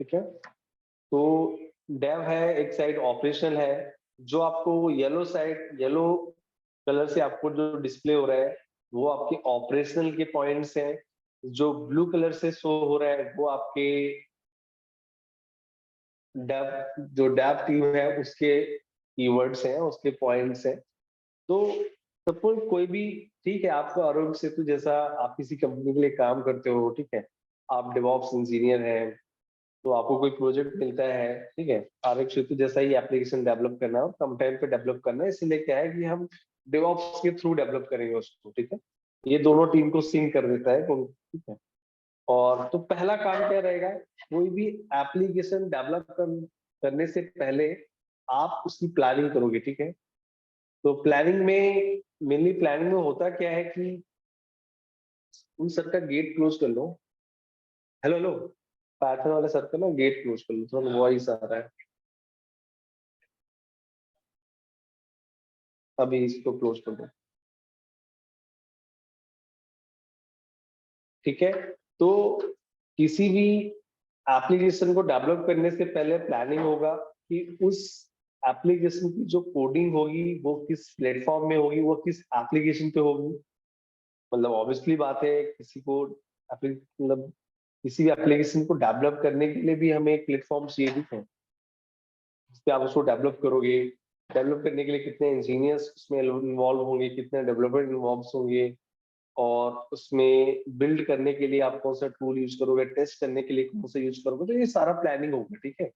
ठीक है। तो डेव है, एक साइड ऑपरेशनल है। जो आपको येलो कलर से आपको जो डिस्प्ले हो रहा है वो आपके ऑपरेशनल के पॉइंट्स हैं। जो ब्लू कलर से शो हो रहा है वो आपके डेव टीम है उसके कीवर्ड्स हैं, उसके पॉइंट्स हैं। तो सपोज कोई भी, ठीक है, आपको आरोग्य सेतु जैसा आप किसी कंपनी के लिए काम करते हो, ठीक है, आप डेवऑप्स इंजीनियर हैं, तो आपको कोई प्रोजेक्ट मिलता है, ठीक है, आरोग्य सेतु जैसा ही एप्लीकेशन डेवलप करना है और कम टाइम पे डेवलप करना है, इसलिए क्या है कि हम डेवऑप्स के थ्रू डेवलप करेंगे उसको, ठीक है। ये दोनों टीम को सिंक कर देता है, ठीक है। और तो पहला काम क्या रहेगा, कोई भी एप्लीकेशन करने से पहले आप उसकी प्लानिंग करोगे, ठीक है। तो प्लानिंग में मेनली प्लानिंग में होता क्या है कि उन सर का गेट क्लोज कर लो। हेलो हेलो, पाइथन वाले सर का ना गेट क्लोज कर लो, थोड़ा वॉइस आ रहा है। अभी इसको क्लोज कर दो, ठीक है। तो किसी भी एप्लीकेशन को डेवलप करने से पहले प्लानिंग होगा कि उस एप्लीकेशन की जो कोडिंग होगी वो किस प्लेटफॉर्म में होगी, वो किस एप्लीकेशन पे होगी। मतलब ऑब्वियसली बात है, मतलब किसी भी एप्लीकेशन को डेवलप करने के लिए भी हमें एक प्लेटफॉर्म चाहिए, ठीक है, जिस पे आप उसको डेवलप करोगे। डेवलप करने के लिए कितने इंजीनियर्स उसमें इन्वॉल्व होंगे, कितने डेवलपर इन्वॉल्व होंगे, और उसमें बिल्ड करने के लिए आप कौन सा टूल यूज करोगे, टेस्ट करने के लिए कौन सा यूज करोगे, तो ये सारा प्लानिंग होगा, ठीक है।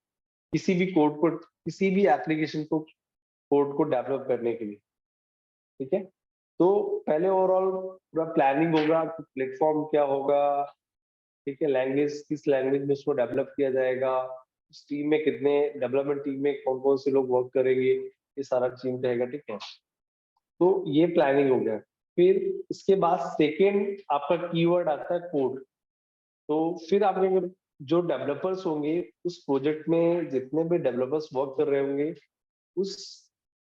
किसी भी एप्लीकेशन को कोड को डेवलप करने के लिए, ठीक है। तो पहले ओवरऑल पूरा प्लानिंग होगा कि प्लेटफॉर्म क्या होगा, ठीक है, लैंग्वेज किस लैंग्वेज में उसको डेवलप किया जाएगा, उस टीम में कितने, डेवलपमेंट टीम में कौन कौन से लोग वर्क करेंगे, ये सारा चीज रहेगा, ठीक है। तो ये प्लानिंग हो गया। फिर इसके बाद सेकेंड आपका कीवर्ड आता है कोड। तो फिर आपके अगर जो डेवलपर्स होंगे उस प्रोजेक्ट में, जितने भी डेवलपर्स वर्क कर रहे होंगे, उस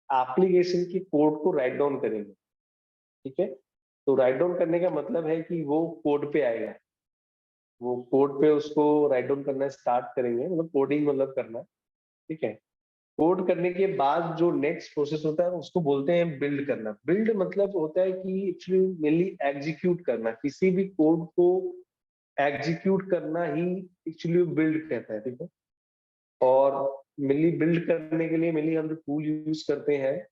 एप्लीकेशन की कोड को राइट डाउन करेंगे, ठीक है। तो राइट डाउन करने का मतलब है कि वो कोड पे आएगा, वो कोड पे उसको राइट डाउन करना स्टार्ट करेंगे, मतलब कोडिंग मतलब करना, ठीक है। कोड करने के बाद जो नेक्स्ट प्रोसेस होता है उसको बोलते हैं बिल्ड करना। बिल्ड मतलब होता है कि एक्चुअली मेनली एग्जीक्यूट करना, किसी भी कोड को एग्जीक्यूट करना ही एक्चुअली बिल्ड कहता है, ठीक है। और मेनली बिल्ड करने के लिए मेनली हम जो टूल यूज करते हैं,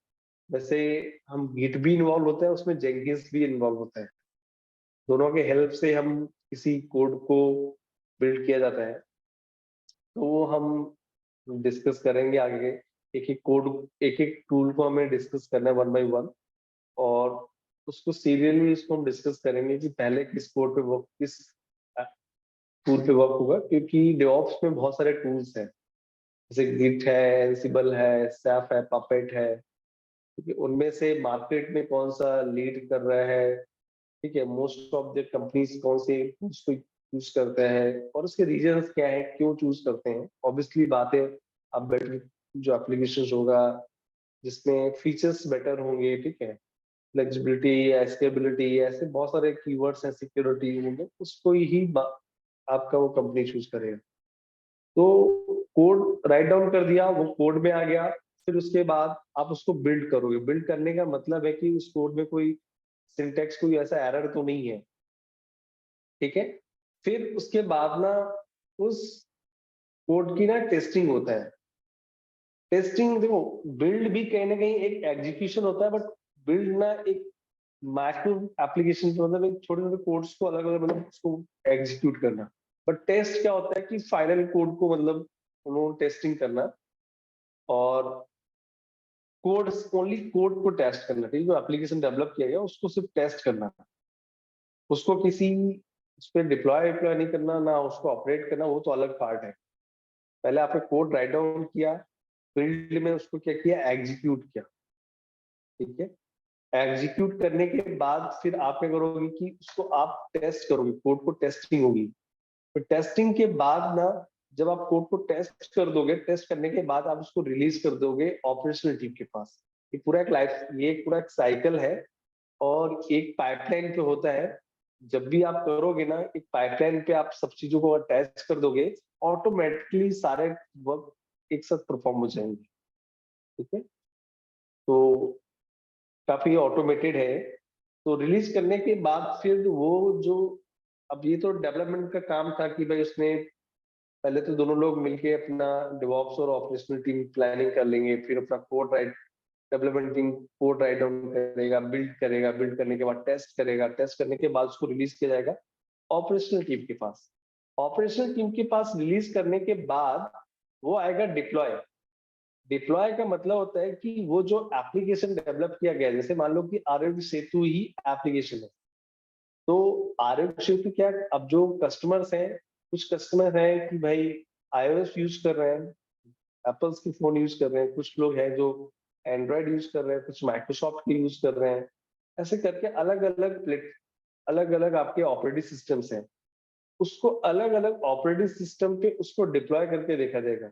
वैसे हम गिट भी इन्वॉल्व होता है उसमें, जेंकिंस भी इन्वॉल्व होता है। दोनों के हेल्प से हम किसी कोड को बिल्ड किया जाता है। तो वो हम डिस्कस करेंगे आगे। एक एक टूल को हमें डिस्कस करना है वन बाय वन, और उसको सीरियली उसको हम डिस्कस करेंगे कि पहले किस कोड पे वर्क, किस टूल पे वर्क होगा, क्योंकि डेवऑप्स में बहुत सारे टूल्स हैं, जैसे गिट है, एंसिबल है, सैफ है, पपेट है, ठीक है। उनमें से मार्केट में कौन सा लीड कर रहा है, ठीक है, मोस्ट ऑफ द कंपनीज कौन से टूल्स को यूज करते हैं और उसके रीजंस क्या है, क्यों चूज करते हैं। ऑब्वियसली बात है, अब बेटर जो एप्लीकेशन होगा जिसमें फीचर्स बेटर होंगे, ठीक है, फ्लेक्सिबिलिटी, स्केलेबिलिटी, ऐसे बहुत सारे कीवर्ड्स हैं, सिक्योरिटी होंगे, उसको ही आपका वो कंपनी चूज करेगा। तो कोड राइट डाउन कर दिया, वो कोड में आ गया। फिर उसके बाद आप उसको बिल्ड करोगे। बिल्ड करने का मतलब है कि उस कोड में कोई सिंटेक्स, कोई ऐसा एरर तो नहीं है, ठीक है। फिर उसके बाद ना उस कोड की ना टेस्टिंग होता है। टेस्टिंग देखो, बिल्ड भी कहीं ना कहीं एक एग्जीक्यूशन होता है, बट बिल्ड ना एक माइक्रो एप्लीकेशन, मतलब एक छोटे छोटे कोड्स को अलग अलग, मतलब उसको एग्जीक्यूट करना। बट टेस्ट क्या होता है कि फाइनल कोड को, मतलब उन्होंने टेस्टिंग करना, और कोड, ओनली कोड को टेस्ट करना, ठीक है, जो एप्लीकेशन डेवलप किया गया उसको सिर्फ टेस्ट करना, उसको किसी उस पर डिप्लॉय डिप्लॉय नहीं करना, ना उसको ऑपरेट करना, वो तो अलग पार्ट है। पहले आपने कोड राइट डाउन किया, फील्ड में उसको क्या किया, एग्जीक्यूट किया, ठीक है। एग्जीक्यूट करने के बाद फिर आप क्या करोगे कि उसको आप टेस्ट करोगे, कोड को टेस्टिंग होगी। तो टेस्टिंग के बाद ना, जब आप कोड को टेस्ट कर दोगे, टेस्ट करने के बाद आप उसको रिलीज कर दोगे ऑपरेशनल टीम के पास। ये पूरा एक साइकिल है, और एक पाइपलाइन पे होता है। जब भी आप करोगे ना, एक पाइपलाइन पे आप सब चीजों को टेस्ट कर दोगे, ऑटोमेटिकली सारे वर्क एक साथ परफॉर्म हो जाएंगे। ठीक है, तो काफी ऑटोमेटेड है। तो रिलीज करने के बाद फिर वो जो, अब ये तो डेवलपमेंट का काम था कि भाई उसने पहले तो दोनों लोग मिलके अपना डेवॉप्स और ऑपरेशनल टीम प्लानिंग कर लेंगे, फिर अपना code right, development team code write down करेगा, बिल्ड करने के बाद टेस्ट करेगा, टेस्ट करने के बाद उसको रिलीज किया जाएगा ऑपरेशनल टीम के पास। ऑपरेशनल टीम के पास रिलीज करने के बाद वो आएगा डिप्लॉय। डिप्लॉय का मतलब होता है कि वो जो एप्लीकेशन डेवलप किया गया है, जैसे मान लो कि आरोग्य सेतु ही एप्लीकेशन है, तो आरोग्य सेतु क्या, अब जो कस्टमर्स हैं, कुछ कस्टमर हैं कि भाई iOS यूज कर रहे हैं, एप्पल्स के फोन यूज कर रहे हैं, कुछ लोग हैं जो एंड्रॉयड यूज कर रहे हैं, कुछ माइक्रोसॉफ्ट के यूज कर रहे हैं। ऐसे करके अलग अलग आपके ऑपरेटिंग सिस्टम्स हैं, उसको अलग अलग ऑपरेटिंग सिस्टम पे उसको डिप्लॉय करके देखा जाएगा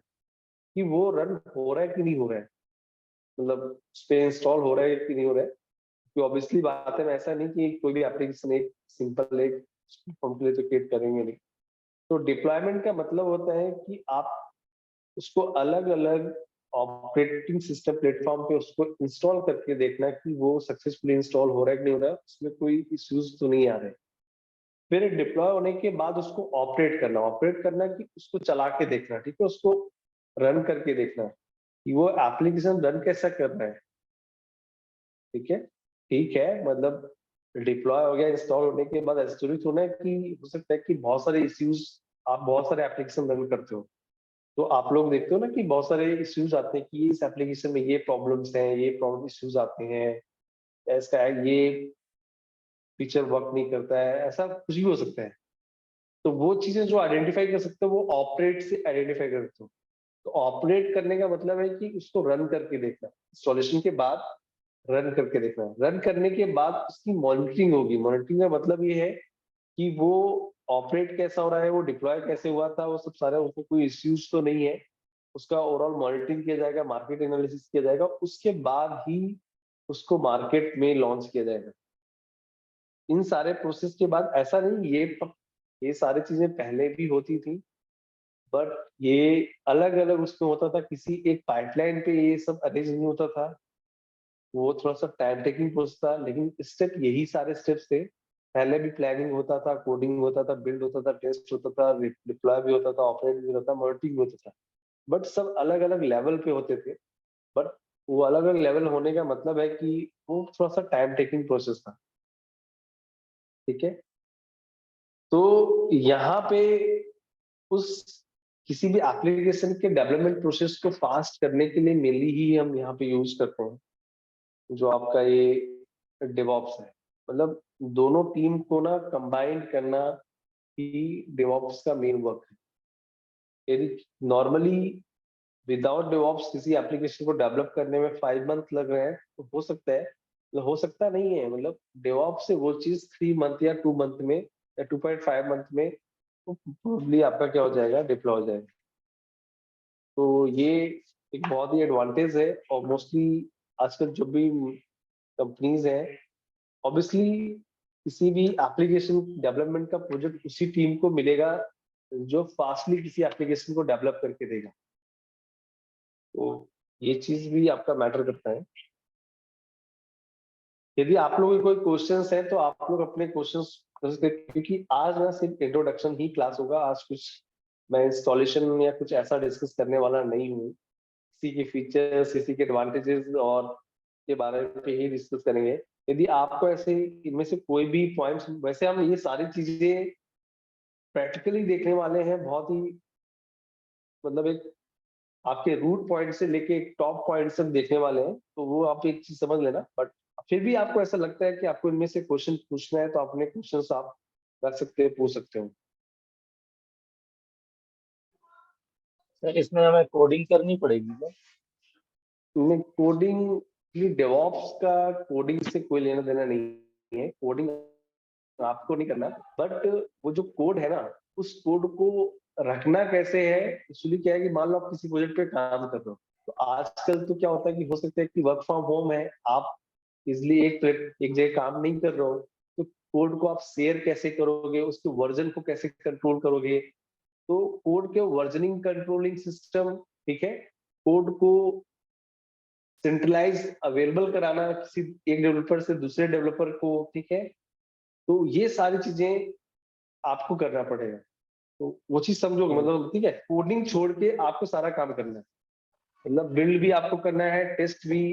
कि वो रन हो रहा है कि नहीं हो रहा है, मतलब उस पे इंस्टॉल हो रहा है कि नहीं हो रहा है। तो ऑब्वियसली बात है, ऐसा नहीं कि कोई भी एप्लीकेशन एक सिंपल एक कॉम्प्लिकेट करेंगे नहीं। तो डिप्लॉयमेंट का मतलब होता है कि आप उसको अलग अलग ऑपरेटिंग सिस्टम प्लेटफॉर्म पे उसको इंस्टॉल करके देखना कि वो सक्सेसफुली इंस्टॉल हो रहा है कि नहीं हो रहा है, उसमें कोई इश्यूज तो नहीं आ रहे। फिर डिप्लॉय होने के बाद उसको ऑपरेट करना कि उसको चला के देखना, ठीक है, उसको रन करके देखना कि वो एप्लीकेशन रन कैसा कर रहा है। ठीक है, ठीक है, मतलब डिप्लॉय हो गया, इंस्टॉल होने के बाद ऐसा जरूरी थोड़ा है कि हो सकता है कि बहुत सारे इश्यूज, आप बहुत सारे एप्लीकेशन रन करते हो, तो आप लोग देखते हो ना कि बहुत सारे इश्यूज आते हैं कि इस एप्लीकेशन में ये प्रॉब्लम्स हैं, ये प्रॉब्लम इश्यूज आते हैं, ऐसा है, ये फीचर वर्क नहीं करता है, ऐसा कुछ भी हो सकता है। तो वो चीजें जो आइडेंटिफाई कर सकते हो वो ऑपरेट से आइडेंटिफाई कर सकते हो। तो ऑपरेट करने का मतलब है कि उसको रन करके देखना, इंस्टॉलेशन के बाद रन करके देखना है। रन करने के बाद उसकी मॉनिटरिंग होगी। मॉनिटरिंग का मतलब ये है कि वो ऑपरेट कैसा हो रहा है, वो डिप्लॉय कैसे हुआ था, वो सब सारा, उसको कोई इश्यूज तो नहीं है, उसका ओवरऑल मॉनिटरिंग किया जाएगा, मार्केट एनालिसिस किया जाएगा, उसके बाद ही उसको मार्केट में लॉन्च किया जाएगा। इन सारे प्रोसेस के बाद ऐसा नहीं, ये सारी चीजें पहले भी होती थी, बट ये अलग अलग उसमें होता था, किसी एक पाइपलाइन पे ये सब अरेंज नहीं होता था, वो थोड़ा सा टाइम टेकिंग प्रोसेस था, लेकिन स्टेप यही सारे स्टेप्स थे। पहले भी प्लानिंग होता था, कोडिंग होता था, बिल्ड होता था, टेस्ट होता था, डिप्लॉय भी होता था, ऑपरेट भी होता था, मॉनिटरिंग भी होता था, बट सब अलग अलग लेवल पे होते थे। बट वो अलग अलग लेवल होने का मतलब है कि वो थोड़ा सा टाइम टेकिंग प्रोसेस था। ठीक है, तो यहाँ पे उस किसी भी एप्लीकेशन के डेवलपमेंट प्रोसेस को फास्ट करने के लिए मेनली ही हम यहाँ पे यूज करते हैं जो आपका ये डेवॉप्स है। मतलब दोनों टीम को ना कंबाइन करना ही डेवॉप्स का मेन वर्क है। यदि नॉर्मली विदाउट डेवॉप्स किसी एप्लीकेशन को डेवलप करने में 5 मंथ लग रहे हैं, तो हो सकता है, मतलब हो सकता नहीं है, मतलब डेवॉप्स से वो चीज 3 मंथ या 2 मंथ में या 2.5 मंथ में प्रोबेबली आपका क्या हो जाएगा, डिप्लॉय हो जाएगा। तो ये एक बहुत ही एडवांटेज है। और मोस्टली आजकल जो भी कंपनीज हैं, ऑब्वियसली किसी भी एप्लीकेशन डेवलपमेंट का प्रोजेक्ट उसी टीम को मिलेगा जो फास्टली किसी एप्लीकेशन को डेवलप करके देगा। तो ये चीज भी आपका मैटर करता है। यदि आप लोगों के कोई क्वेश्चंस हैं तो आप लोग अपने क्वेश्चंस कर सकते हैं, क्योंकि आज ना सिर्फ इंट्रोडक्शन ही क्लास होगा। आज कुछ मैं इंस्टॉलेशन या कुछ ऐसा डिस्कस करने वाला नहीं हूँ। इसी के फीचर्स, इसी के एडवांटेजेस और के बारे में ही डिस्कस करेंगे। यदि आपको ऐसे इनमें से कोई भी पॉइंट्स, वैसे हम ये सारी चीजें प्रैक्टिकली देखने वाले हैं, बहुत ही मतलब एक आपके रूट पॉइंट से लेके एक टॉप पॉइंट तक देखने वाले हैं, तो वो आप एक चीज समझ लेना। बट फिर भी आपको ऐसा लगता है कि आपको इनमें से क्वेश्चन पूछना है, तो अपने क्वेश्चंस आप कर सकते हैं, पूछ सकते हो। सर इसमें हमें कोडिंग करनी पड़ेगी क्या? कोडिंग, डेवॉप्स का कोडिंग से कोई लेना देना नहीं है। कोडिंग आपको नहीं करना, बट वो जो कोड है ना, उस कोड को रखना कैसे है। एक्चुअली क्या है कि मान लो आप किसी प्रोजेक्ट पे काम कर रहे हो, तो आजकल तो क्या होता है कि हो सकता है कि वर्क फ्रॉम होम है, आप इजिली एक जगह काम नहीं कर रहे हो, तो कोड को आप शेयर कैसे करोगे, उसके वर्जन को कैसे कंट्रोल करोगे, तो कोड के वर्जनिंग कंट्रोलिंग सिस्टम, ठीक है, कोड को सेंट्रलाइज अवेलेबल कराना किसी एक डेवलपर से दूसरे डेवलपर को, ठीक है, तो ये सारी चीजें आपको करना पड़ेगा। तो वो चीज समझोगे, मतलब ठीक है, कोडिंग छोड़ के आपको सारा काम करना है, मतलब बिल्ड भी आपको करना है, टेस्ट भी,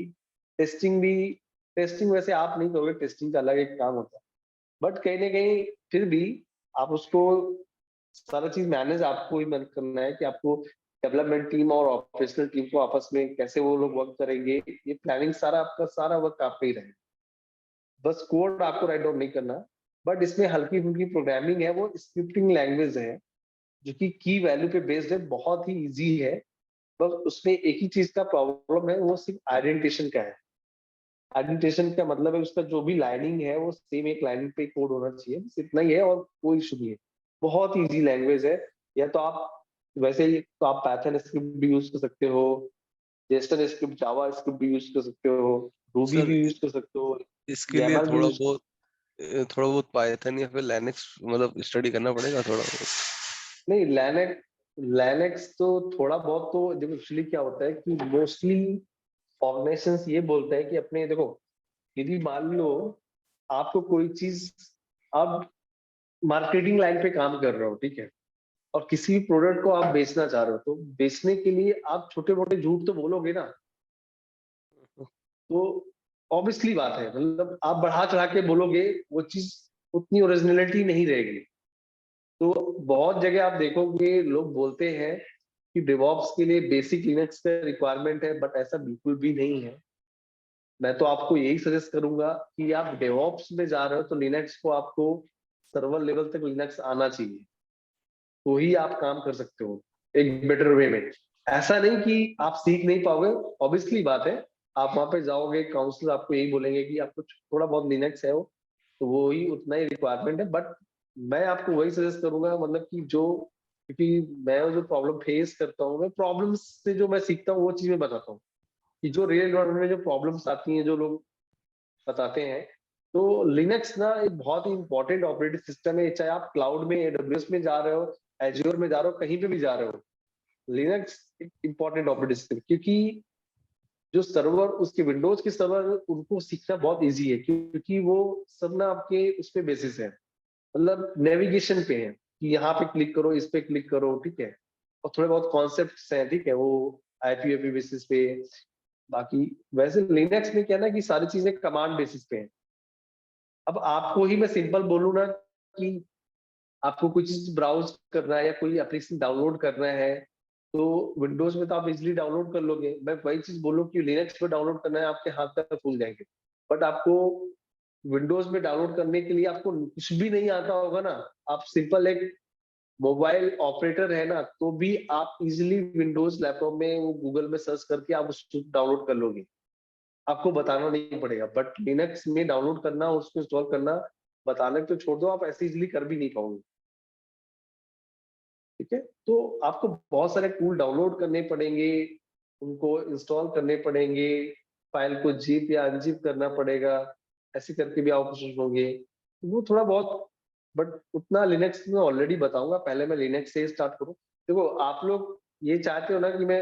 टेस्टिंग भी। टेस्टिंग वैसे आप नहीं करोगे, टेस्टिंग का अलग एक काम होता है, बट कहीं ना कहीं फिर भी आप उसको सारा चीज मैनेज आपको ही मैनेज करना है कि आपको डेवलपमेंट टीम और ऑपरेशनल टीम को आपस में कैसे वो लोग वर्क करेंगे, ये प्लानिंग सारा आपका सारा वर्क आप पे ही रहेगा। बस कोड आपको राइट डाउन नहीं करना, बट इसमें हल्की फुल्की प्रोग्रामिंग है, वो स्क्रिप्टिंग लैंग्वेज है जो कि की वैल्यू पे बेस्ड है, बहुत ही इजी है। बस उसमें एक ही चीज का प्रॉब्लम है, वो सिर्फ आइडेंटिटेशन का है। आइडेंटिटेशन का मतलब है उसका जो भी लाइनिंग है वो सेम एक लाइनिंग पे कोड होना चाहिए, बस इतना ही है और कोई इशू नहीं है। बहुत ही इजी लैंग्वेज है। या तो आप वैसे ही तो आप पाइथन स्क्रिप्ट भी यूज कर सकते हो, जेएसपीएस स्क्रिप्ट, जावा स्क्रिप्ट भी यूज कर सकते हो, रूबी सर भी यूज कर सकते हो, इसके लिए YAML भी यूज। थोड़ा बहुत पाइथन या फिर लिनक्स मतलब स्टडी करना पड़ेगा थोड़ा बहुत। नहीं, लैनेक्स तो थोड़ा बहुत तो देखो, एक्चुअली क्या होता है कि मोस्टली ऑर्गेनाइजेशंस ये बोलते हैं कि अपने देखो, यदि मान लो आपको कोई चीज, आप मार्केटिंग लाइन पे काम कर रहे हो, ठीक है, और किसी भी प्रोडक्ट को आप बेचना चाह रहे हो, तो बेचने के लिए आप छोटे मोटे झूठ तो बोलोगे ना, तो ऑब्वियसली बात है, मतलब आप बढ़ा चढ़ा के बोलोगे, वो चीज उतनी ओरिजिनलिटी नहीं रहेगी। तो बहुत जगह आप देखोगे लोग बोलते हैं कि डेवऑप्स के लिए बेसिक लिनक्स का रिक्वायरमेंट है, बट ऐसा बिल्कुल भी नहीं है। मैं तो आपको यही सजेस्ट करूंगा कि आप डेवऑप्स में जा रहे हो तो लिनक्स को आपको सर्वर लेवल तक लिनक्स आना चाहिए, तो ही आप काम कर सकते हो एक बेटर वे में। ऐसा नहीं कि आप सीख नहीं पाओगे, ऑब्वियसली बात है, आप वहां पे जाओगे, काउंसलर आपको यही बोलेंगे कि आपको थोड़ा बहुत लिनक्स है वो, तो वो ही उतना ही रिक्वायरमेंट है। बट मैं आपको वही सजेस्ट करूंगा, मतलब कि जो, क्योंकि मैं जो प्रॉब्लम फेस करता हूँ, मैं प्रॉब्लम्स से जो मैं सीखता हूँ वो चीज मैं बताता हूँ, कि जो रियल वर्ल्ड में जो प्रॉब्लम्स आती हैं, जो लोग बताते हैं। तो लिनक्स ना एक बहुत ही इंपॉर्टेंट ऑपरेटिंग सिस्टम है, चाहे आप क्लाउड में AWS में जा रहे हो, एज्योर में जा रहे हो, कहीं पे भी जा रहे हो, लिनक्स एक इंपॉर्टेंट ऑपरेटिंग सिस्टम, क्योंकि जो सर्वर, उसके विंडोज के सर्वर, उनको सीखना बहुत इजी है, क्योंकि वो सब ना आपके उस पे बेसिस है, मतलब नेविगेशन पे है कि यहाँ पे क्लिक करो, इस पे क्लिक करो, ठीक है, और थोड़े बहुत कॉन्सेप्ट्स हैं, ठीक है, वो IPFP बेसिस पे। बाकी वैसे लिनक्स में क्या है ना कि सारी चीजें कमांड बेसिस पे है। अब आपको ही मैं सिंपल बोलूँ ना कि आपको कोई चीज ब्राउज करना है या कोई एप्लीकेशन डाउनलोड करना है, तो विंडोज में तो आप इजीली डाउनलोड कर लोगे, मैं वही चीज बोलूँ कि लिनक्स पे डाउनलोड करना है, आपके हाथ तक फूल जाएंगे। बट आपको विंडोज में डाउनलोड करने के लिए आपको कुछ भी नहीं आता होगा ना, आप सिंपल एक मोबाइल ऑपरेटर है ना, तो भी आप इजीली विंडोज लैपटॉप में वो गूगल में सर्च करके आप उसको डाउनलोड कर लोगे, आपको बताना नहीं पड़ेगा। बट लिनक्स में डाउनलोड करना, उसको इंस्टॉल करना, बताने तो छोड़ दो, आप ऐसे इजीली कर भी नहीं पाओगे, ठीक है। तो आपको बहुत सारे टूल डाउनलोड करने पड़ेंगे, उनको इंस्टॉल करने पड़ेंगे, फाइल को जिप या अनजिप करना पड़ेगा, ऐसे करके भी आप कुछ होंगे, तो वो थोड़ा बहुत। बट उतना लिनक्स में ऑलरेडी बताऊंगा, पहले मैं लिनक्स से स्टार्ट करूं। देखो, आप लोग ये चाहते हो ना कि मैं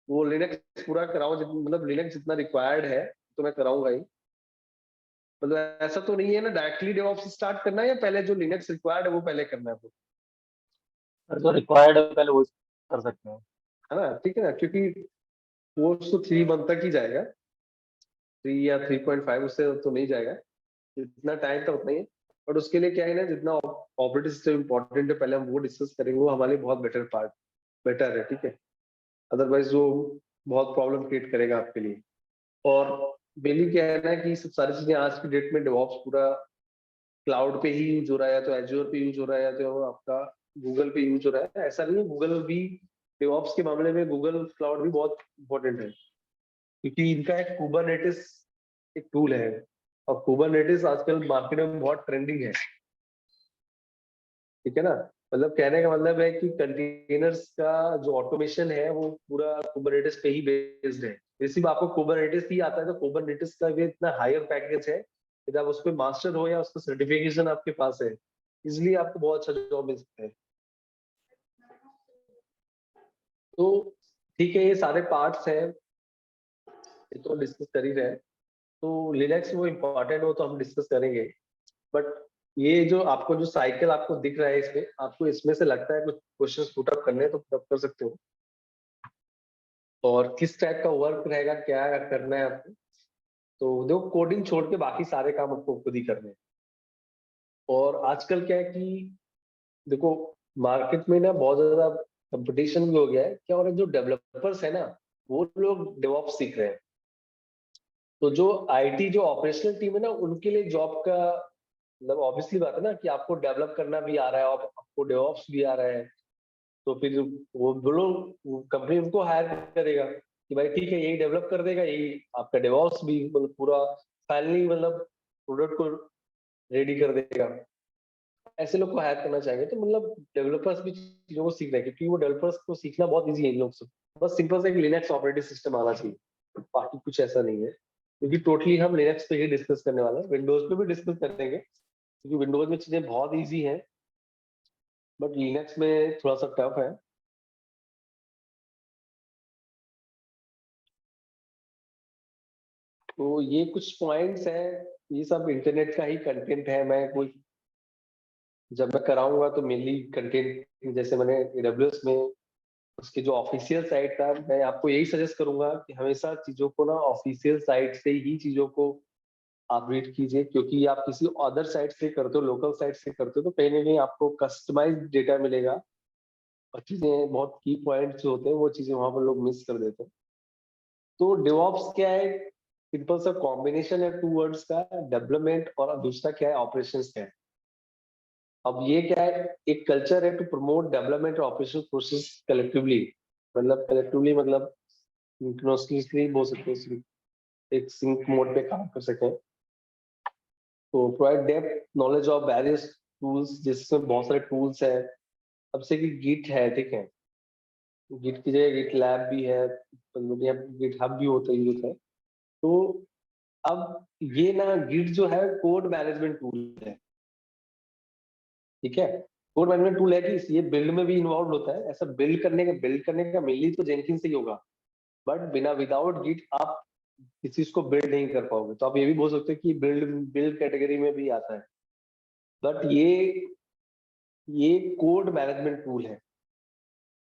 वो लिनक्स पूरा कराऊं, मतलब लिनक्स जितना रिक्वायर्ड है तो मैं कराऊंगा ही, मतलब ऐसा तो नहीं है ना डायरेक्टली डेवऑप्स स्टार्ट करना है, या पहले जो लिनक्स रिक्वायर्ड है वो पहले करना है, सर जो रिक्वायर्ड है पहले वो कर सकते हैं। है ना, ठीक है ना, क्योंकि कोर्स तो 3 मंथ तक ही जाएगा, 3 या 3.5, उससे तो नहीं जाएगा, जितना टाइम था उतना ही है। बट उसके लिए क्या है ना, जितना ऑपरेटिंग सिस्टम इम्पोर्टेंट है पहले हम वो डिस्कस करेंगे, वो हमारे लिए बहुत बेटर है, ठीक है। अदरवाइज वो बहुत प्रॉब्लम क्रिएट करेगा आपके लिए। और मेनली क्या है ना कि सब सारी चीजें आज की डेट में डेवऑप्स पूरा क्लाउड पे ही यूज हो रहा है, या तो एज्योर पे यूज हो रहा है, या तो आपका गूगल पे यूज हो रहा है। ऐसा नहीं है, गूगल भी डेवऑप्स के मामले में गूगल क्लाउड भी बहुत इंपॉर्टेंट है, क्योंकि इनका एक कुबरनेटिस एक टूल है, और कुबरनेटिस आजकल मार्केट में बहुत ट्रेंडिंग है, ठीक है ना। मतलब कहने का मतलब है कि कंटेनर्स का जो ऑटोमेशन है वो पूरा कुबरनेटिस पे ही बेस्ड है। सिर्फ आपको कुबरनेटिस ही आता है तो कुबरनेटिस का भी इतना हायर पैकेज है, यदि आप उस पर मास्टर हो या उसका सर्टिफिकेशन आपके पास है, इसलिए आपको बहुत अच्छा जॉब मिल सकता है। तो ठीक है, ये सारे पार्ट्स हैं, ये तो डिस्कस कर ही रहे हैं। तो लिनक्स वो इम्पोर्टेंट हो तो हम डिस्कस करेंगे, बट ये जो आपको जो साइकिल आपको दिख रहा है इसमें, आपको इसमें से लगता है कुछ क्वेश्चंस पुट अप करने हैं तो पुट अप कर सकते हो, और किस टाइप का वर्क रहेगा, क्या करना है आपको। तो देखो, कोडिंग छोड़ के बाकी सारे काम आपको खुद ही करने हैं। और आजकल क्या है कि देखो, मार्केट में ना बहुत ज्यादा कंपटीशन भी हो गया है क्या, और जो डेवलपर्स है ना, वो लोग डेवऑप्स सीख रहे हैं। तो जो आईटी जो ऑपरेशनल टीम है ना, उनके लिए जॉब का मतलब ऑब्वियसली बात है ना कि आपको डेवलप करना भी आ रहा है और आपको डेवऑप्स भी आ रहा है। तो फिर वो लोग, कंपनी उनको हायर करेगा कि भाई ठीक है, यही डेवलप कर देगा, यही आपका डेवऑप्स भी मतलब पूरा फाइनली मतलब प्रोडक्ट को रेडी कर देगा। ऐसे लोग को हायर करना चाहेंगे, तो मतलब डेवलपर्स भी चीजों को सीख रहे हैं, क्योंकि वो डेवलपर्स को सीखना बहुत ईजी है इन लोग से। बस सिंपल से एक लिनक्स ऑपरेटिंग सिस्टम आना चाहिए, बाकी कुछ ऐसा नहीं है। क्योंकि टोटली हम लिनक्स पे ही डिस्कस करने वाले हैं, विंडोज पे भी डिस्कस करेंगे क्योंकि विंडोज में चीजें बहुत ईजी हैं, बट लिनक्स में थोड़ा सा टफ है। तो ये कुछ पॉइंट्स हैं, ये सब इंटरनेट का ही कंटेंट है। मैं कोई जब मैं कराऊंगा तो मेनली कंटेंट, जैसे मैंने एडब्ल्यूएस में उसके जो ऑफिशियल साइट था, मैं आपको यही सजेस्ट करूंगा कि हमेशा चीजों को ना ऑफिशियल साइट से ही चीजों को आप रीड कीजिए, क्योंकि आप किसी अदर साइट से करते हो, लोकल साइट से करते हो, तो कहीं ना कहीं आपको कस्टमाइज डेटा मिलेगा, और चीजें बहुत की पॉइंट्स जो होते हैं वो चीजें वहां पर लोग मिस कर देते हैं। तो डेवऑप्स क्या है, सिंपल सा कॉम्बिनेशन है टू वर्ड्स का, डेवलपमेंट, और दूसरा क्या है, ऑपरेशंस क्या है। अब ये क्या है, एक कल्चर है टू प्रमोट डेवलपमेंट और ऑपरेशन प्रोसेस कलेक्टिवली, मतलब कलेक्टिवली मतलब कंटिन्यूअसली बोल सकते हैं, एक सिंक मोड पे काम कर सकें। तो provide depth knowledge of various tools, जिसमें बहुत सारे टूल्स हैं। अब से कि गिट है, ठीक है, गिट की जगह गिट लैब भी है, गिट हब भी होता है। तो अब ये ना गिट जो है कोड मैनेजमेंट टूल है, ठीक है। कोड मैनेजमेंट टूल है कि ये बिल्ड में भी इन्वॉल्व होता है। ऐसा बिल्ड करने का मेनली तो जेनकिन से ही होगा, बट बिना विदाउट गिट आप किसी चीज को बिल्ड नहीं कर पाओगे। तो आप ये भी बोल सकते हो कि बिल्ड बिल्ड कैटेगरी में भी आता है, बट ये कोड मैनेजमेंट टूल है।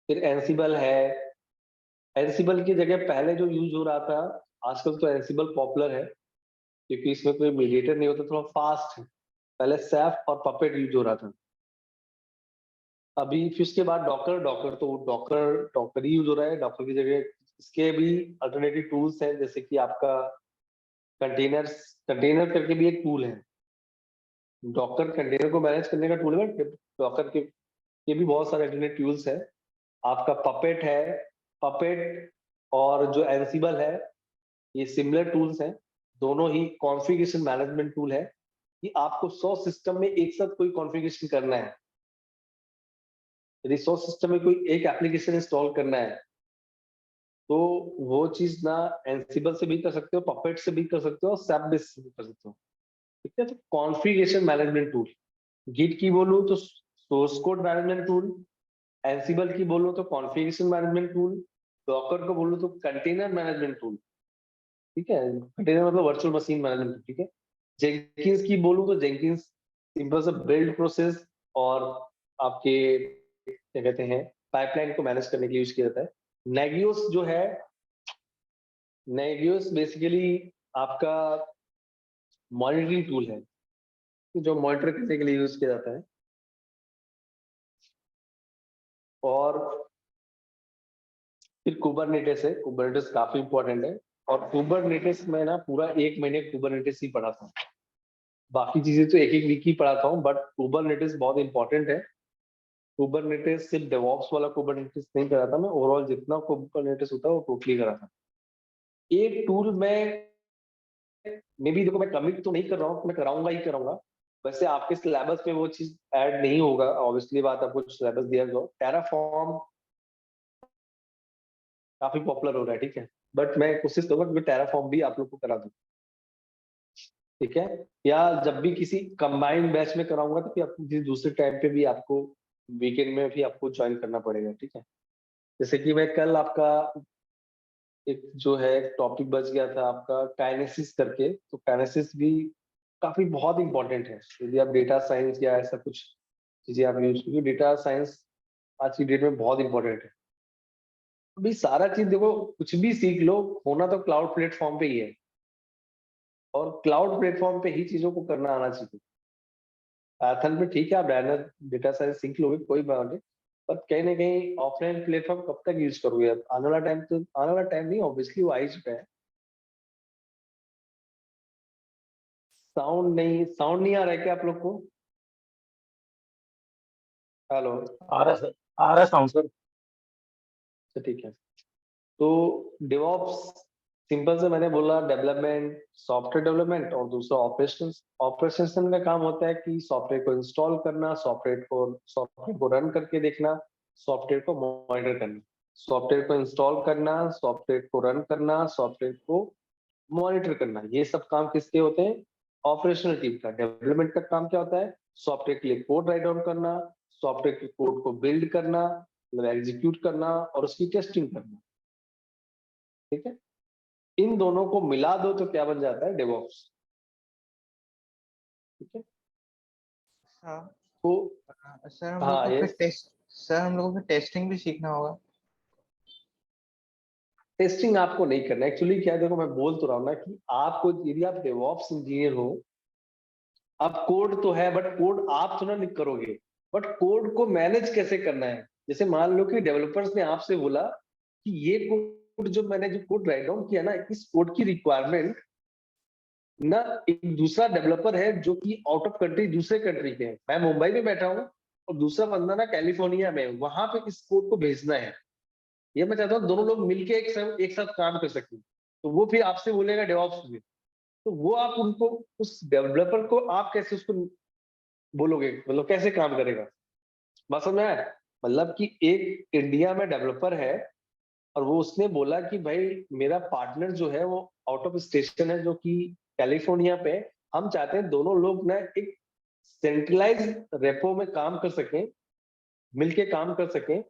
फिर एंसिबल है। एंसिबल की जगह पहले जो यूज हो रहा था, आजकल तो एंसिबल पॉपुलर है क्योंकि इसमें कोई मीडिएटर नहीं होता, थोड़ा फास्ट है। पहले सैफ और पपेट यूज हो रहा था। अभी फिर उसके बाद डॉकर डॉकर तो डॉकर डॉकर ही यूज हो रहा है। डॉकर की जगह इसके भी अल्टरनेटिव टूल्स हैं, जैसे कि आपका कंटेनर्स, कंटेनर करके भी एक टूल है। डॉकर कंटेनर को मैनेज करने का टूल है, डॉकर के भी बहुत सारे अल्टरनेट टूल्स है। आपका पपेट है, पपेट और जो एंसिबल है, ये सिमिलर टूल्स हैं। दोनों ही कॉन्फ़िगरेशन मैनेजमेंट टूल है कि आपको 100 सिस्टम में एक साथ कोई कॉन्फ़िगरेशन करना है। यदि 100 सिस्टम में कोई एक एप्लीकेशन इंस्टॉल करना है, तो वो चीज ना एंसिबल से भी कर सकते हो, पपेट से भी कर सकते हो, और सैप बेस से भी कर सकते हो, ठीक है। तो कॉन्फ़िगरेशन मैनेजमेंट टूल, गिट की बोलूं तो source code management tool, Ansible की बोलूं तो कॉन्फ़िगरेशन मैनेजमेंट टूल, डॉकर को बोलूं तो कंटेनर मैनेजमेंट टूल, ठीक है। कंटेनर मतलब वर्चुअल मशीन मैनेजमेंट, ठीक है। जेंकिंस की बोलूं तो जेंकिंस सिंपल से बिल्ड प्रोसेस और आपके क्या कहते हैं पाइपलाइन को मैनेज करने के लिए यूज किया जाता है। नेगियोस जो है, नेगियोस बेसिकली आपका मॉनिटरिंग टूल है, जो मॉनिटर करने के लिए यूज किया जाता है। और फिर कुबरनेटिस है, कुबरनेटिस काफी इंपॉर्टेंट है। और कुबरनेटिस में ना पूरा 1 महीने कुबरनेटिस ही पढ़ा था। बाकी चीजें तो एक एक वीक ही पढ़ाता हूँ, बट कुबरनेटिस बहुत इंपॉर्टेंट है। कुबरनेटिस सिर्फ डेवॉप्स वाला कुबरनेटिस नहीं करा था मैं, ओवरऑल जितना कुबरनेटिस होता है वो टोटली करा था। एक टूल में मे भी देखो, मैं कमिट तो नहीं कर रहा हूँ, मैं कराऊंगा ही कराऊंगा। वैसे आपके सिलेबस में वो चीज ऐड नहीं होगा, ऑब्वियसली बात, आपको सिलेबस दिया जाओ। टेराफॉर्म काफी पॉपुलर हो रहा है, ठीक है, बट मैं कोशिश करूंगा कि टेराफॉर्म भी आप लोग को करा दूं, ठीक है। या जब भी किसी कंबाइंड बैच में कराऊंगा तो फिर आपको किसी दूसरे टाइम पे भी आपको वीकेंड में भी आपको ज्वाइन करना पड़ेगा, ठीक है। जैसे कि मैं कल आपका एक जो है टॉपिक बच गया था आपका काइनेसिस करके, तो काइनेसिस भी काफी बहुत इंपॉर्टेंट है। यदि आप डेटा साइंस या ऐसा कुछ चीजें आप यूज, क्योंकि डेटा साइंस आज की डेट में बहुत इंपॉर्टेंट है। अभी सारा चीज देखो, कुछ भी सीख लो, होना तो क्लाउड प्लेटफॉर्म पे ही है, और क्लाउड प्लेटफॉर्म पे ही चीजों को करना आना चाहिए। पाइथन पे ठीक है, आप डेटा साइंस सीख लोगे, कोई बात नहीं, पर कहीं ना कहीं ऑफलाइन प्लेटफॉर्म कब तक यूज करोगे? अब आने वाला टाइम, तो आने वाला टाइम नहीं, ऑब्वियसली वो आ ही चुका है। साउंड नहीं आ रहा है क्या आप लोग को? हेलो? आ रहा सर, आ रहा साउंड सर। तो ठीक है। तो डेवऑप्स सिंपल से मैंने बोला, डेवलपमेंट, सॉफ्टवेयर डेवलपमेंट, और दूसरा ऑपरेशंस। ऑपरेशंस का काम होता है कि सॉफ्टवेयर को इंस्टॉल करना, सॉफ्टवेयर को रन करके देखना, सॉफ्टवेयर को मॉनिटर करना। सॉफ्टवेयर को इंस्टॉल करना, सॉफ्टवेयर को रन करना, सॉफ्टवेयर को मॉनिटर करना, ये सब काम किसके होते हैं? ऑपरेशनल टीम का। डेवलपमेंट का काम क्या होता है? सॉफ्टवेयर के लिए कोड राइट डाउन करना, सॉफ्टवेयर के कोड को बिल्ड करना, मतलब एग्जीक्यूट करना, और उसकी टेस्टिंग करना। ठीक है, इन दोनों को मिला दो तो क्या बन जाता है? डेवऑप्स। ठीक है। हाँ तो सर, हम लोग हाँ, को ये फिर टेस्ट सर हम लोगों को टेस्टिंग भी सीखना होगा। टेस्टिंग आपको नहीं करना एक्चुअली। क्या है, देखो मैं बोल तो रहा हूँ ना कि आपको, यदि आप डेवऑप्स इंजीनियर हो, अब कोड तो है, बट कोड आप तो ना लिख करोगे, बट कोड को मैनेज कैसे करना है। जैसे मान लो कि डेवलपर्स ने आपसे बोला कि ये कोड, जो मैंने जो कोड राइट डाउन किया ना, इस कोड की रिक्वायरमेंट ना, एक दूसरा डेवलपर है जो कि आउट ऑफ कंट्री, दूसरे कंट्री के है, मैं मुंबई में बैठा हूँ और दूसरा बंदा ना कैलिफोर्निया में, वहां पे इस कोड को भेजना है। ये मैं चाहता हूँ दोनों लोग मिलके एक साथ काम कर सकें, तो वो फिर आपसे बोलेगा डेवऑप्स में। तो वो आप उनको, उस डेवलपर को आप कैसे उसको बोलोगे, मतलब कैसे काम करेगा? बात समझ में आया? मतलब कि एक इंडिया में डेवलपर है, और वो उसने बोला कि भाई मेरा पार्टनर जो है वो आउट ऑफ स्टेशन है, जो कि कैलिफोर्निया पे है। हम चाहते हैं दोनों लोग ना एक सेंट्रलाइज रेपो में काम कर सकें, मिलके काम कर सकें,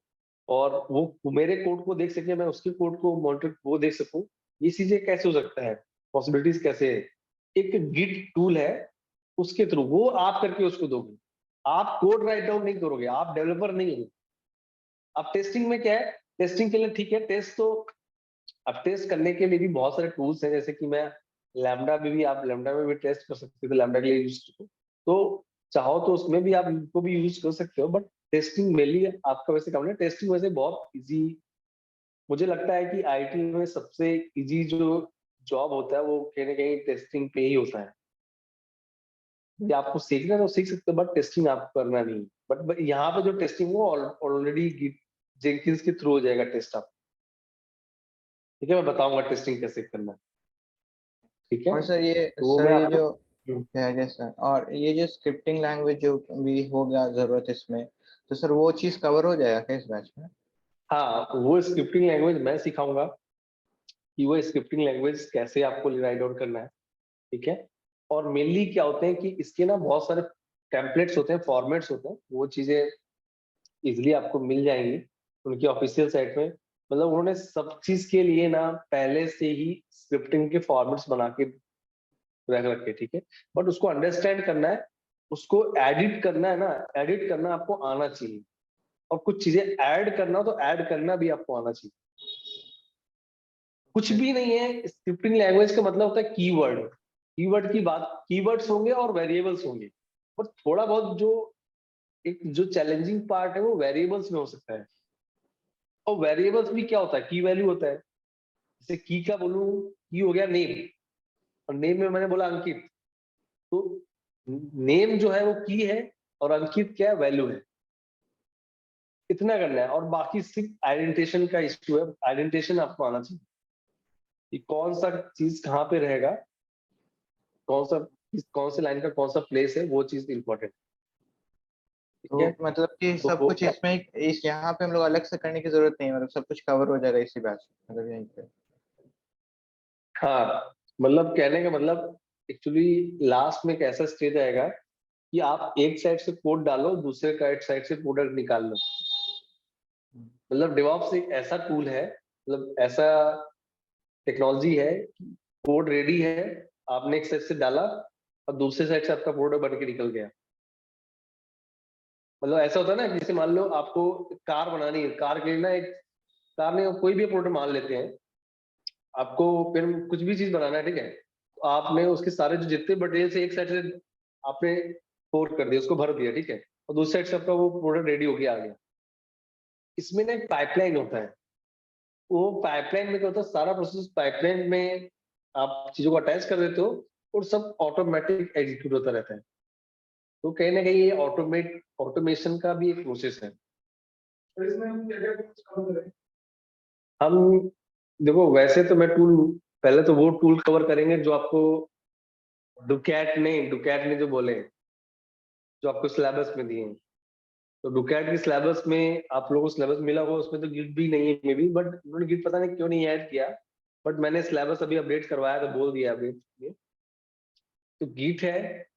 और वो मेरे कोड को देख सके, मैं उसके कोड को मॉनिटर वो देख सकूं। ये चीजें कैसे हो सकता है? पॉसिबिलिटीज कैसे है? एक गिट टूल है, उसके थ्रू वो आप करके उसको दोगे। आप कोड राइट डाउन नहीं करोगे, आप डेवलपर नहीं हो। अब टेस्टिंग में क्या है? टेस्टिंग के लिए ठीक है, टेस्ट तो, अब टेस्ट करने के लिए भी बहुत सारे टूल्स हैं, जैसे कि मैं लैम्डा में भी, आप लैम्डा में भी टेस्ट कर सकते हो, लैम्डा के लिए यूज करो, तो चाहो तो उसमें भी आप इनको भी यूज कर सकते हो। बट टेस्टिंग मेनली आपका वैसे काम है। टेस्टिंग वैसे बहुत इजी, मुझे लगता है कि आईटी में सबसे इजी जो जॉब होता है वो कहीं ना कहीं टेस्टिंग पे ही होता है। ये आपको सीखना है तो सीख सकते हो, बट टेस्टिंग आपको करना नहीं। बट यहाँ पे जो टेस्टिंग वो ऑलरेडी जेंकिंस के थ्रू हो जाएगा टेस्ट आप। ठीक है, मैं बताऊंगा टेस्टिंग कैसे करना है। ठीक है, और तो वो मैं ये आपको, जो है सर, और ये जो स्क्रिप्टिंग लैंग्वेज जो भी हो गया जरूरत इसमें, तो सर वो चीज कवर हो जाएगा क्या इस बैच में? हाँ, वो स्क्रिप्टिंग लैंग्वेज मैं सिखाऊंगा कि वो स्क्रिप्टिंग लैंग्वेज कैसे आपको राइट डाउन करना है। ठीक है, और मेनली क्या होते हैं कि इसके ना बहुत सारे टेम्पलेट्स होते हैं, फॉर्मेट्स होते हैं, वो चीजें इजिली आपको मिल जाएंगी उनकी ऑफिशियल साइट में। मतलब उन्होंने सब चीज के लिए ना पहले से ही स्क्रिप्टिंग के फॉर्मेट्स बना के रख रखे। ठीक है, बट उसको अंडरस्टैंड करना है, उसको एडिट करना है ना, एडिट करना आपको आना चाहिए, और कुछ चीजें ऐड करना हो तो ऐड करना भी आपको आना चाहिए। कुछ भी नहीं है, स्क्रिप्टिंग लैंग्वेज का मतलब होता है कीवर्ड। कीवर्ड की बात, कीवर्ड्स होंगे और वेरिएबल्स होंगे, और थोड़ा बहुत जो एक जो चैलेंजिंग पार्ट है वो वेरिएबल्स में हो सकता है। और वेरिएबल्स भी क्या होता है? की वैल्यू होता है। जैसे की का बोलूं, की हो गया नेम, और नेम में मैंने बोला अंकित, तो नेम जो है वो की है, और अंकित क्या है? वैल्यू है। इतना करना है, और बाकी सिर्फ आइडेंटिफिकेशन का इश्यू है। आइडेंटिफिकेशन आपको आना चाहिए कि कौन सा चीज कहाँ पे रहेगा, कौन सा, कौन से लाइन का कौन सा प्लेस है, वो चीज इंपॉर्टेंट। ठीक तो है, मतलब कि सब तो कुछ इसमें इस यहाँ पे हम लोग अलग से करने की जरूरत नहीं है, मतलब सब कुछ कवर हो जाएगा इसी बैच में, मतलब यहीं पे। हाँ, मतलब कहने का मतलब एक्चुअली लास्ट में एक ऐसा स्टेज आएगा कि आप एक साइड से कोड डालो, दूसरे साइड से प्रोडक्ट निकाल लो। मतलब DevOps एक ऐसा टूल है, मतलब ऐसा टेक्नोलॉजी है, कोड रेडी है, आपने एक साइड से डाला और दूसरे साइड से आपका प्रोडक्ट बन के निकल गया। मतलब ऐसा होता है ना, जैसे मान लो आपको कार बनानी है, कार के लिए ना एक कार में कोई भी प्रोडक्ट मान लेते हैं, आपको फिर कुछ भी चीज बनाना है, ठीक है, तो आपने उसके सारे जो जितने मटेरियल से एक साइड से आपने कोट कर दिया, उसको भर दिया, ठीक है, और दूसरी साइड से आपका वो प्रोडक्ट रेडी होके आ गया। इसमें ना एक पाइपलाइन होता है, वो पाइपलाइन में क्या होता है, सारा प्रोसेस पाइपलाइन में आप चीजों को अटैच कर देते हो और सब ऑटोमेटिक एग्जीक्यूट होता रहता है। तो कहीं ना कहीं ये ऑटोमेशन का भी एक प्रोसेस है। तो इसमें हम क्या क्या कुछ काम करें? हम देखो, वैसे तो मैं टूल, पहले तो वो टूल कवर करेंगे जो आपको डुकैट ने जो बोले, जो आपको सिलेबस में दिए हैं। तो डुकैट की सिलेबस में आप लोगों को सिलेबस मिला होगा, उसमें तो गिट भी नहीं है मे बी, बट उन्होंने गिट पता नहीं क्यों नहीं ऐड किया, बट मैंने सिलेबस अभी अपडेट करवाया तो बोल दिया अपडेट। तो गिट है,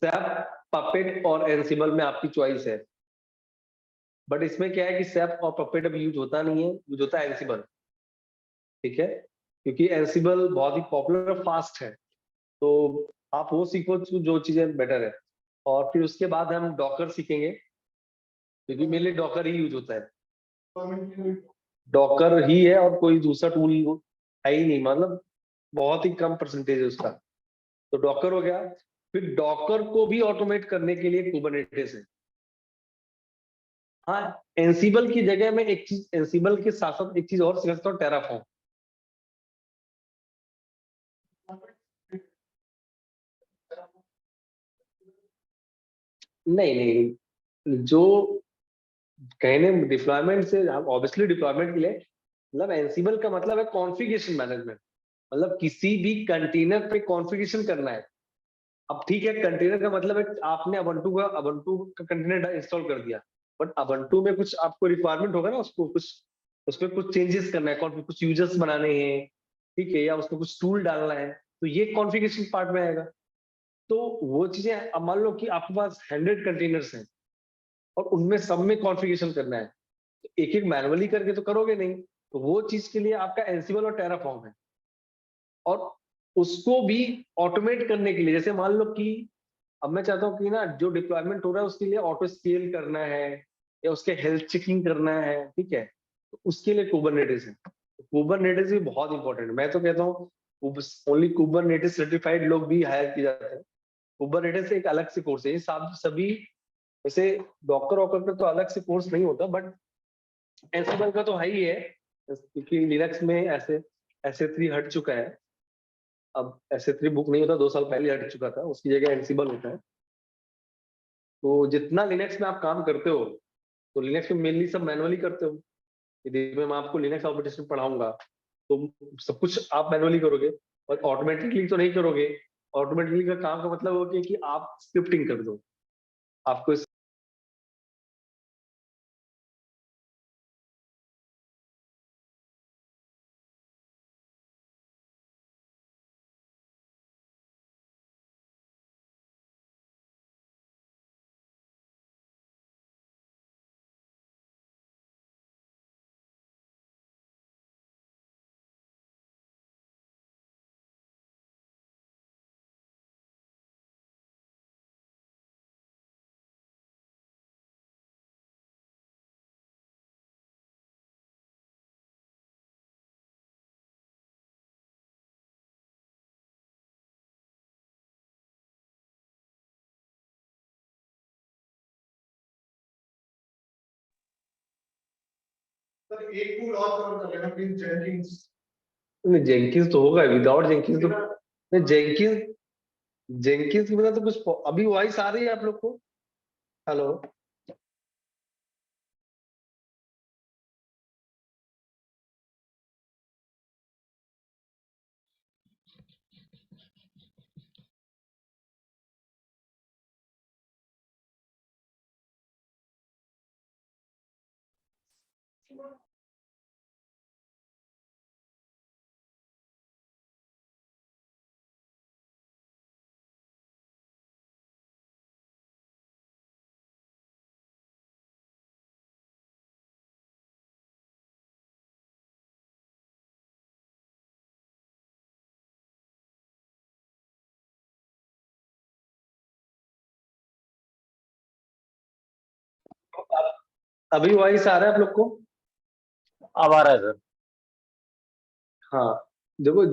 सैप, पपेट और एनसिबल में आपकी चॉइस है। बट इसमें क्या है कि सैप और पपेट अभी यूज होता नहीं है, यूज होता है एनसिबल, ठीक है, क्योंकि एनसिबल बहुत ही पॉपुलर और फास्ट है। तो आप वो सीखो जो चीजें बेटर है, और फिर उसके बाद हम डॉकर सीखेंगे, क्योंकि मेरे लिए डॉकर ही यूज होता है। डॉकर ही है और कोई दूसरा टूल है ही नहीं, मतलब बहुत ही कम परसेंटेज है उसका। तो डॉकर हो गया। फिर डॉकर को भी ऑटोमेट करने के लिए कुबरनेटिस है। हाँ, एनसिबल की जगह में एक चीज, एनसिबल के साथ साथ एक चीज और सीख सकता हूँ, टेराफॉर्म। नहीं नहीं, जो कहने डिप्लॉयमेंट से, ऑब्वियसली डिप्लॉयमेंट के लिए, मतलब एनसिबल का मतलब है कॉन्फ़िगरेशन मैनेजमेंट, मतलब किसी भी कंटेनर पे कॉन्फ़िगरेशन करना है। अब ठीक है, कंटेनर का मतलब है आपने अबंटू का कंटेनर इंस्टॉल कर दिया, बट अबंटू में कुछ आपको रिक्वायरमेंट होगा ना, उसको कुछ उसमें कुछ चेंजेस करना है, कुछ यूजर्स बनाने हैं, ठीक है, या उसमें कुछ टूल डालना है, तो ये कॉन्फ़िगरेशन पार्ट में आएगा। तो वो चीजें, अब मान लो कि आपके पास 100 कंटेनर्स हैं और उनमें सब में कॉन्फ़िगरेशन करना है, तो एक एक मैनुअली करके तो करोगे नहीं, तो वो चीज के लिए आपका एंसिबल और टेराफॉर्म है। और उसको भी ऑटोमेट करने के लिए, जैसे मान लो कि अब मैं चाहता हूँ कि ना जो डिप्लॉयमेंट हो रहा है उसके लिए ऑटो स्केल करना है, या उसके हेल्थ चेकिंग करना है, ठीक है, तो उसके लिए कुबरनेटिस है। कुबरनेटिस भी बहुत इंपॉर्टेंट है, मैं तो कहता हूँ ओनली कुबरनेटिस सर्टिफाइड लोग भी हायर किए जाते हैं। कुबरनेटिस एक अलग से कोर्स है, ये सब सभी, वैसे डॉक्टर वॉकर पे तो अलग से कोर्स नहीं होता, बट एंसिबल का तो है ही है, क्योंकि लिनक्स में ऐसे SA3 हट चुका है। अब SA3 बुक नहीं होता, 2 साल पहले हट चुका था, उसकी जगह एंसिबल होता है। तो जितना लिनक्स में आप काम करते हो, तो लिनक्स में मेनली सब मैनुअली करते हो। यदि मैं आपको लिनक्स ऑपरेटिंग पढ़ाऊंगा तो सब कुछ आप मैनुअली करोगे, और ऑटोमेटिकली तो नहीं करोगे। ऑटोमेटिकली का काम का मतलब होता है कि आप स्क्रिप्टिंग कर दो, आपको सर एक टूल और कवर कर लेना प्लीज, जेनकिंस। जेंकिंस तो होगा, विदाउट जेंकिंस तो जेंकिंस जेंकिंस की मतलब तो कुछ अभी वॉइस आ रही है आप लोग को? हेलो। अभी वॉइस आ रहा है आप लोग को? अब आ रहा है सर। हाँ, देखो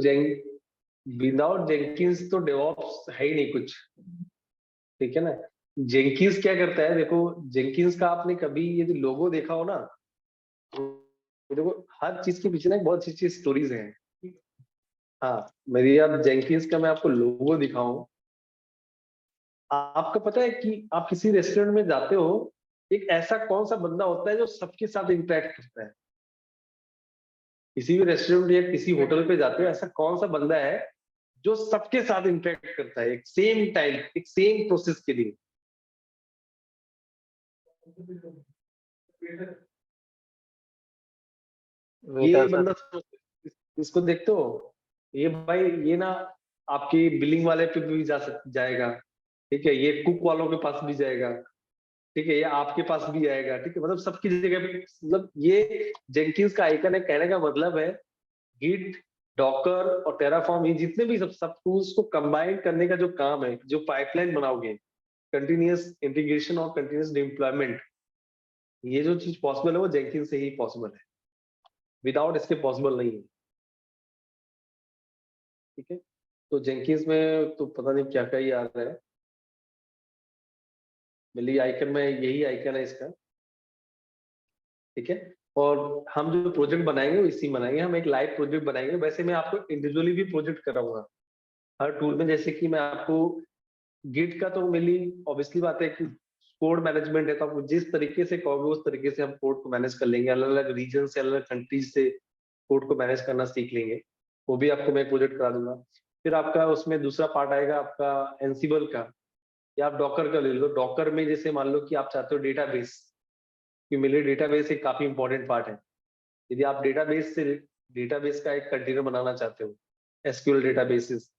विदाउट जेंकिंस तो डेवऑप्स है ही नहीं कुछ, ठीक है ना। जेंकिंस क्या करता है, देखो जेंकिंस का आपने कभी ये जो लोगो देखा हो ना, तो देखो हर चीज के पीछे ना एक बहुत अच्छी स्टोरीज हैं। हाँ, मेरी आप जेंकिंस का मैं आपको लोगो दिखाऊं, आपको पता है कि आप किसी रेस्टोरेंट में जाते हो, एक ऐसा कौन सा बंदा होता है जो सबके साथ इंटरेक्ट करता है? किसी भी रेस्टोरेंट या किसी होटल पे जाते हो, ऐसा कौन सा बंदा है जो सबके साथ इंटरेक्ट करता है एक सेम टाइम, एक सेम प्रोसेस के लिए? ये वेटर सर। बंदा इसको देखते हो, ये भाई ये ना आपके बिलिंग वाले पे भी जाएगा, ठीक है, ये कुक वालों के पास भी जाएगा, ठीक है, ये आपके पास भी आएगा, ठीक है, मतलब सबकी जगह पे, मतलब ये जेंकिंस का आइकन है। कहने का मतलब है गिट, डॉकर और टेराफॉर्म, ये जितने भी सब टूल्स को कंबाइन करने का जो काम है, जो पाइपलाइन बनाओगे, कंटिन्यूअस इंटीग्रेशन और कंटिन्यूअस डिप्लॉयमेंट, ये जो चीज पॉसिबल है वो जेंकिंस से ही पॉसिबल है, विदाउट इसके पॉसिबल नहीं है, ठीक है। तो जेंकिंस में तो पता नहीं क्या क्या ही आ रहा है, मेरी आइकन में यही आइकन है इसका, ठीक है। और हम जो प्रोजेक्ट बनाएंगे वो इसी बनाएंगे, हम एक लाइव प्रोजेक्ट बनाएंगे। वैसे मैं आपको इंडिविजुअली भी प्रोजेक्ट कराऊंगा हर टूल में, जैसे कि मैं आपको गिट का तो मेरी ऑब्वियसली बात है कि कोड मैनेजमेंट है, तो आप जिस तरीके से कहोगे उस तरीके से हम कोड को मैनेज कर लेंगे, अलग अलग रीजन से, अलग अलग कंट्रीज से कोड को मैनेज करना सीख लेंगे, वो भी आपको मैं प्रोजेक्ट करा दूंगा। फिर आपका उसमें दूसरा पार्ट आएगा आपका एनसिबल का, या आप डॉकर का ले लो। डॉकर में जैसे मान लो कि आप चाहते हो डेटाबेस, कि मेरे डेटाबेस एक काफी इंपॉर्टेंट पार्ट है, यदि आप डेटाबेस का एक कंटेनर बनाना चाहते हो, एसक्यूएल डेटाबेसेस,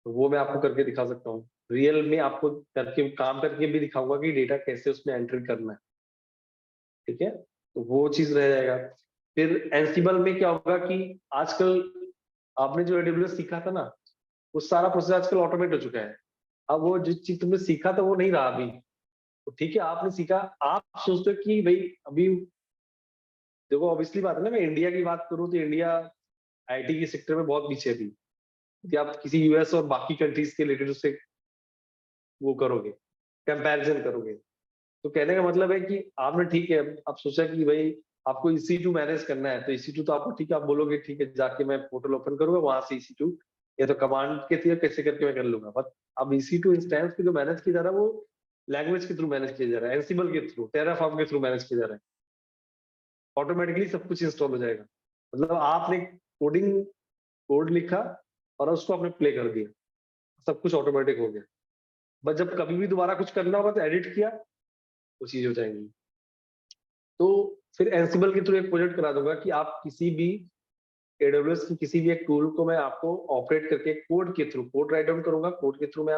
तो वो मैं आपको करके दिखा सकता हूँ, रियल में आपको करके काम करके भी दिखाऊंगा कि डेटा कैसे उसमें एंटर करना है, ठीक है, तो वो चीज रह जाएगा। फिर एंसिबल में क्या होगा कि आजकल आपने जो एडब्ल्यूएस सीखा था ना, वो सारा प्रोसेस आजकल ऑटोमेट हो चुका है। अब वो जो चीज तुमने सीखा था वो नहीं रहा अभी, तो ठीक है आपने सीखा, आप सोचते हो कि भाई अभी देखो ऑब्वियसली बात है ना, मैं इंडिया की बात करूं तो इंडिया आईटी के सेक्टर में बहुत पीछे है अभी, कि आप किसी यूएस और बाकी कंट्रीज के रिलेटेड उससे वो करोगे, कंपैरिजन करोगे, तो कहने का मतलब है कि आपने ठीक है, आप सोचा कि भाई आपको EC2 मैनेज करना है, तो EC2 तो आपको ठीक है, आप बोलोगे ठीक है जाके मैं पोर्टल ओपन करूंगा, वहां से EC2 या तो कमांड के थ्रू कैसे करके मैं कर लूंगा, बट अब EC2 इंस्टेंस पे जो मैनेज किया जा रहा है वो लैंग्वेज के थ्रू मैनेज किया जा रहा है, एंसिबल के थ्रू, टेराफॉर्म के थ्रू मैनेज किया जा रहा है, ऑटोमेटिकली सब कुछ इंस्टॉल हो जाएगा। मतलब आपने कोड लिखा और उसको आपने प्ले कर दिया, सब कुछ ऑटोमेटिक हो गया, बस जब कभी भी दोबारा कुछ करना होगा तो एडिट किया, वो चीज हो जाएंगी। तो फिर एंसिबल के थ्रू एक प्रोजेक्ट करा दूंगा कि आप किसी भी AWS की किसी भी एक टूल को मैं आपको ऑपरेट करके कोड के थ्रू, कोड राइट डाउन करूंगा, कोड के थ्रू मैं